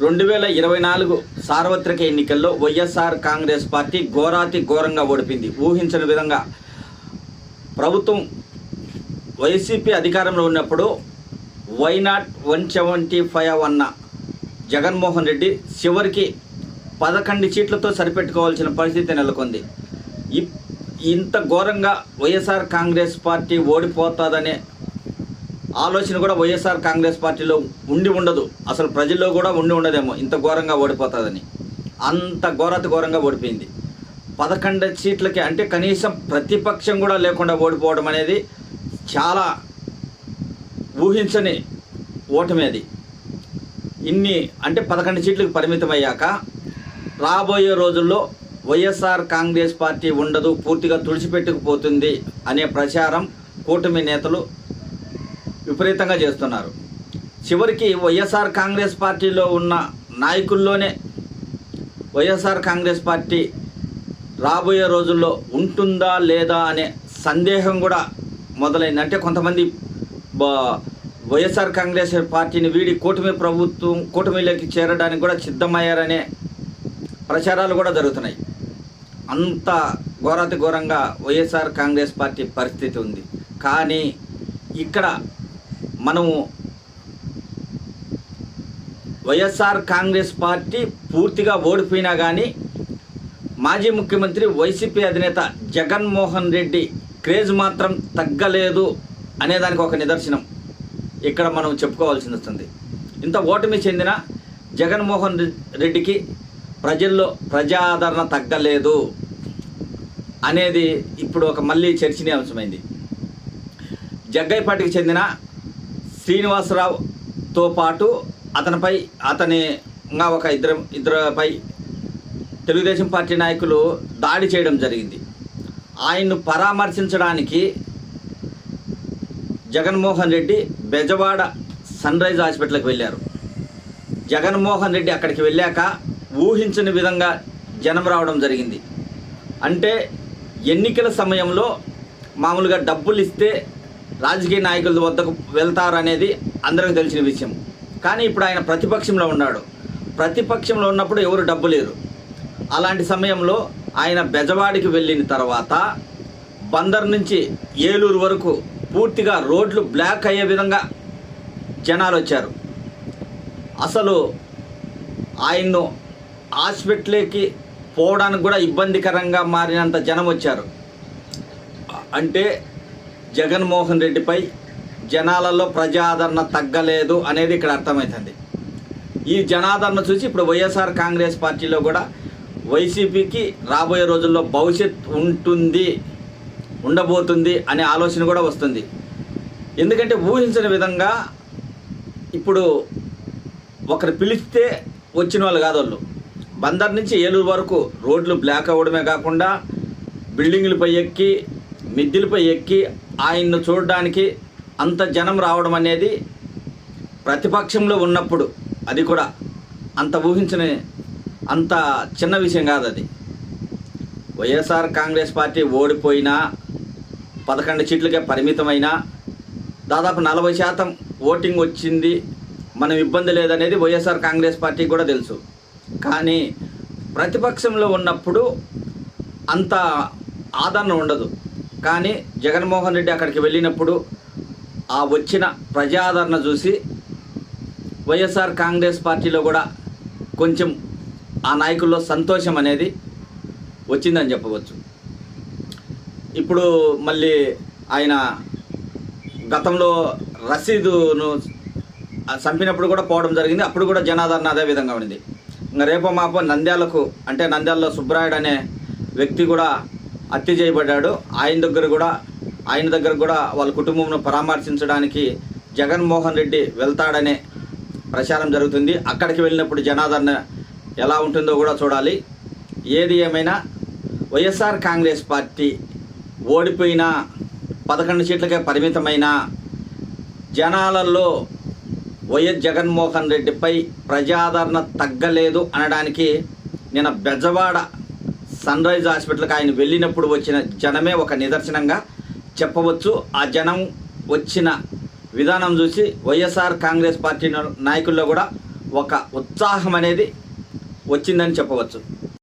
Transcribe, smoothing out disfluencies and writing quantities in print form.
2024 సార్వత్రిక ఎన్నికల్లో వైఎస్ఆర్ కాంగ్రెస్ పార్టీ ఘోరాతి ఘోరంగా ఓడిపోయింది. ఊహించని విధంగా ప్రభుత్వం వైసీపీ అధికారంలో ఉన్నప్పుడు వై నాట్ 175 అన్న జగన్మోహన్ రెడ్డి చివరికి 11 సీట్లతో సరిపెట్టుకోవాల్సిన పరిస్థితి నెలకొంది. ఇంత ఘోరంగా వైఎస్ఆర్ కాంగ్రెస్ పార్టీ ఓడిపోతుందనే ఆలోచన కూడా వైఎస్ఆర్ కాంగ్రెస్ పార్టీలో ఉండదు, అసలు ప్రజల్లో కూడా ఉండదేమో ఇంత ఘోరంగా ఓడిపోతుందని. అంత ఘోరంగా ఓడిపోయింది. 11 సీట్లకి అంటే కనీసం ప్రతిపక్షం కూడా లేకుండా ఓడిపోవడం అనేది చాలా ఊహించని ఓటమి. అది ఇన్ని అంటే 11 సీట్లకు పరిమితం అయ్యాక రాబోయే రోజుల్లో వైఎస్ఆర్ కాంగ్రెస్ పార్టీ ఉండదు, పూర్తిగా తుడిచిపెట్టుకుపోతుంది అనే ప్రచారం కూటమి నేతలు విపరీతంగా చేస్తున్నారు. చివరికి వైఎస్ఆర్ కాంగ్రెస్ పార్టీలో ఉన్న నాయకుల్లోనే వైఎస్ఆర్ కాంగ్రెస్ పార్టీ రాబోయే రోజుల్లో ఉంటుందా లేదా అనే సందేహం కూడా మొదలైంది. అంటే కొంతమంది వైఎస్ఆర్ కాంగ్రెస్ పార్టీని వీడి కూటమిలోకి చేరడానికి కూడా సిద్ధమయ్యారనే ప్రచారాలు కూడా జరుగుతున్నాయి. అంత ఘోరంగా వైఎస్ఆర్ కాంగ్రెస్ పార్టీ పరిస్థితి ఉంది. కానీ ఇక్కడ మనము వైఎస్ఆర్ కాంగ్రెస్ పార్టీ పూర్తిగా ఓడిపోయినా కానీ మాజీ ముఖ్యమంత్రి వైసీపీ అధినేత జగన్మోహన్ రెడ్డి క్రేజ్ మాత్రం తగ్గలేదు అనేదానికి ఒక నిదర్శనం ఇక్కడ మనం చెప్పుకోవాల్సి వస్తుంది. ఇంత ఓటమి చెందిన జగన్మోహన్ రెడ్డికి ప్రజల్లో ప్రజాదరణ తగ్గలేదు అనేది ఇప్పుడు ఒక మళ్ళీ చర్చనీయాంశమైంది. జగ్గయ్యపాటికి చెందిన శ్రీనివాసరావుతో పాటు అతని ఒక ఇద్దరుపై తెలుగుదేశం పార్టీ నాయకులు దాడి చేయడం జరిగింది. ఆయన్ను పరామర్శించడానికి జగన్మోహన్ రెడ్డి బెజవాడ సన్ రైజ్ హాస్పిటల్కి వెళ్ళారు. జగన్మోహన్ రెడ్డి అక్కడికి వెళ్ళాక ఊహించని విధంగా జనం రావడం జరిగింది. అంటే ఎన్నికల సమయంలో మామూలుగా డబ్బులు ఇస్తే రాజకీయ నాయకుల వద్దకు వెళ్తారనేది అందరికీ తెలిసిన విషయం. కానీ ఇప్పుడు ఆయన ప్రతిపక్షంలో ఉన్నాడు. ప్రతిపక్షంలో ఉన్నప్పుడు ఎవరు డబ్బు లేరు. అలాంటి సమయంలో ఆయన బెజవాడికి వెళ్ళిన తర్వాత బందర్ నుంచి ఏలూరు వరకు పూర్తిగా రోడ్లు బ్లాక్ అయ్యే విధంగా జనాలు వచ్చారు. అసలు ఆయన్ను హాస్పిటల్కి పోవడానికి కూడా ఇబ్బందికరంగా మారినంత జనం వచ్చారు. అంటే జగన్మోహన్ రెడ్డిపై జనాలలో ప్రజాదరణ తగ్గలేదు అనేది ఇక్కడ అర్థమవుతుంది. ఈ జనాదరణ చూసి ఇప్పుడు వైఎస్ఆర్ కాంగ్రెస్ పార్టీలో కూడా వైసీపీకి రాబోయే రోజుల్లో భవిష్యత్ ఉండబోతుంది అనే ఆలోచన కూడా వస్తుంది. ఎందుకంటే ఊహించని విధంగా ఇప్పుడు ఒకరు పిలిస్తే వచ్చిన వాళ్ళు కాదు. వాళ్ళు బందర్ నుంచి ఏలూరు వరకు రోడ్లు బ్లాక్ అవ్వడమే కాకుండా బిల్డింగులపై ఎక్కి మిద్దెలపై ఎక్కి ఆయన్ను చూడడానికి అంత జనం రావడం అనేది ప్రతిపక్షంలో ఉన్నప్పుడు అది కూడా అంత ఊహించని అంత చిన్న విషయం కాదు. అది వైఎస్ఆర్ కాంగ్రెస్ పార్టీ ఓడిపోయినా 11 సీట్లకే పరిమితమైనా దాదాపు 40% ఓటింగ్ వచ్చింది, మనం ఇబ్బంది లేదనేది వైఎస్ఆర్ కాంగ్రెస్ పార్టీకి కూడా తెలుసు. కానీ ప్రతిపక్షంలో ఉన్నప్పుడు అంత ఆదరణ ఉండదు. కానీ జగన్మోహన్ రెడ్డి అక్కడికి వెళ్ళినప్పుడు ఆ వచ్చిన ప్రజాదరణ చూసి వైఎస్ఆర్ కాంగ్రెస్ పార్టీలో కూడా కొంచెం ఆ నాయకుల్లో సంతోషం అనేది వచ్చిందని చెప్పవచ్చు. ఇప్పుడు మళ్ళీ ఆయన గతంలో రసీదును చంపినప్పుడు కూడా పోవడం జరిగింది. అప్పుడు కూడా జనాదరణ అదే విధంగా ఉంది. ఇంకా రేపో మాపో నంద్యాలలో సుబ్బరాయుడు అనే వ్యక్తి కూడా హత్య చేయబడ్డాడు. ఆయన దగ్గర కూడా వాళ్ళ కుటుంబంను పరామర్శించడానికి జగన్మోహన్ రెడ్డి వెళ్తాడనే ప్రచారం జరుగుతుంది. అక్కడికి వెళ్ళినప్పుడు జనాదరణ ఎలా ఉంటుందో కూడా చూడాలి. ఏది ఏమైనా వైఎస్ఆర్ కాంగ్రెస్ పార్టీ ఓడిపోయినా 11 సీట్లకే పరిమితమైన జనాలలో వైఎస్ జగన్మోహన్ రెడ్డిపై ప్రజాదరణ తగ్గలేదు అనడానికి నిన్న బెజవాడ సన్ రైజ్ హాస్పిటల్కి ఆయన వెళ్ళినప్పుడు వచ్చిన జనమే ఒక నిదర్శనంగా చెప్పవచ్చు. ఆ జనం వచ్చిన విధానం చూసి వైఎస్ఆర్ కాంగ్రెస్ పార్టీ నాయకుల్లో కూడా ఒక ఉత్సాహం అనేది వచ్చిందని చెప్పవచ్చు.